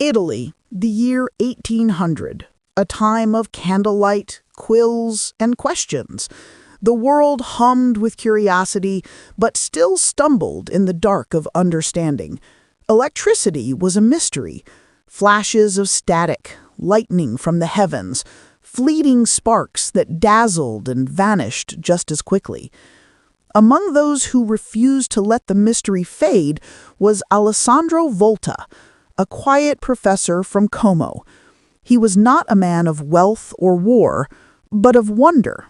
Italy, the year 1800, a time of candlelight, quills, and questions. The world hummed with curiosity, but still stumbled in the dark of understanding. Electricity was a mystery. Flashes of static, lightning from the heavens, fleeting sparks that dazzled and vanished just as quickly. Among those who refused to let the mystery fade was Alessandro Volta, a quiet professor from Como. He was not a man of wealth or war, but of wonder,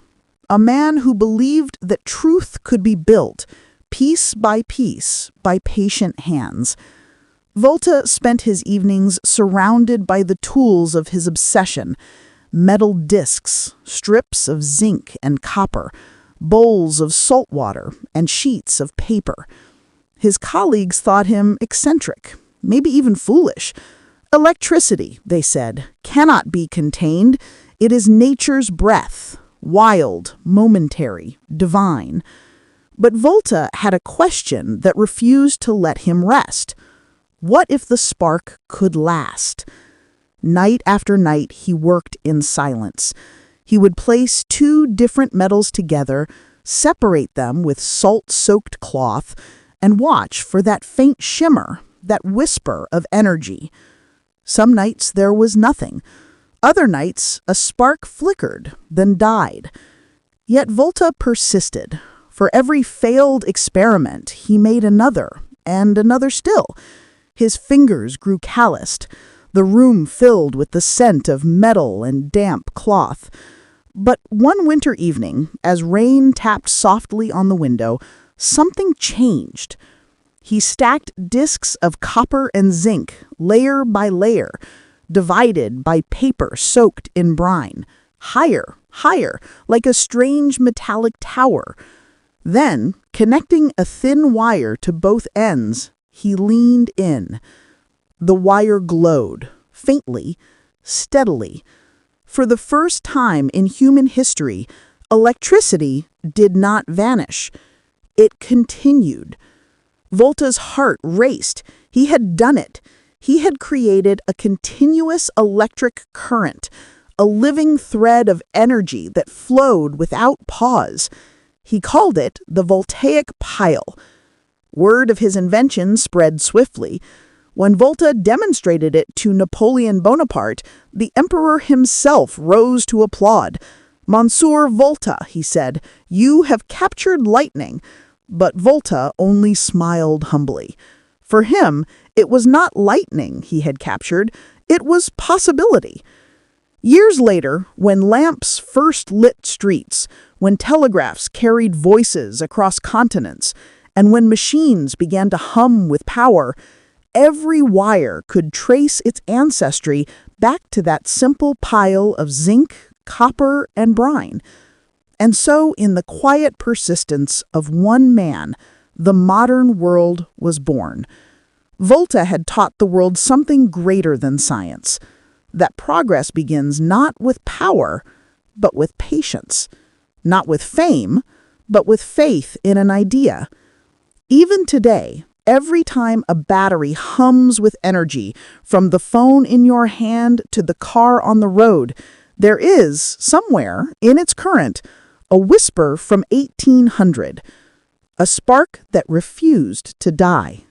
a man who believed that truth could be built, piece, by patient hands. Volta spent his evenings surrounded by the tools of his obsession: metal discs, strips of zinc and copper, bowls of salt water, and sheets of paper. His colleagues thought him eccentric, maybe even foolish. Electricity, they said, cannot be contained. It is nature's breath, wild, momentary, divine. But Volta had a question that refused to let him rest. What if the spark could last? Night after night, he worked in silence. He would place two different metals together, separate them with salt-soaked cloth, and watch for that faint shimmer, that whisper of energy. Some nights there was nothing. Other nights a spark flickered, then died. Yet Volta persisted. For every failed experiment, he made another, and another still. His fingers grew calloused. The room filled with the scent of metal and damp cloth. But one winter evening, as rain tapped softly on the window, something changed. He stacked discs of copper and zinc, layer by layer, divided by paper soaked in brine, higher, higher, like a strange metallic tower. Then, connecting a thin wire to both ends, he leaned in. The wire glowed, faintly, steadily. For the first time in human history, electricity did not vanish. It continued. Volta's heart raced. He had done it. He had created a continuous electric current, a living thread of energy that flowed without pause. He called it the Voltaic Pile. Word of his invention spread swiftly. When Volta demonstrated it to Napoleon Bonaparte, the emperor himself rose to applaud. "Monsieur Volta," he said, "you have captured lightning." But Volta only smiled humbly. For him, it was not lightning he had captured, it was possibility. Years later, when lamps first lit streets, when telegraphs carried voices across continents, and when machines began to hum with power, every wire could trace its ancestry back to that simple pile of zinc, copper, and brine. And so, in the quiet persistence of one man, the modern world was born. Volta had taught the world something greater than science, that progress begins not with power, but with patience, not with fame, but with faith in an idea. Even today, every time a battery hums with energy, from the phone in your hand to the car on the road, there is, somewhere in its current, a whisper from 1800, a spark that refused to die.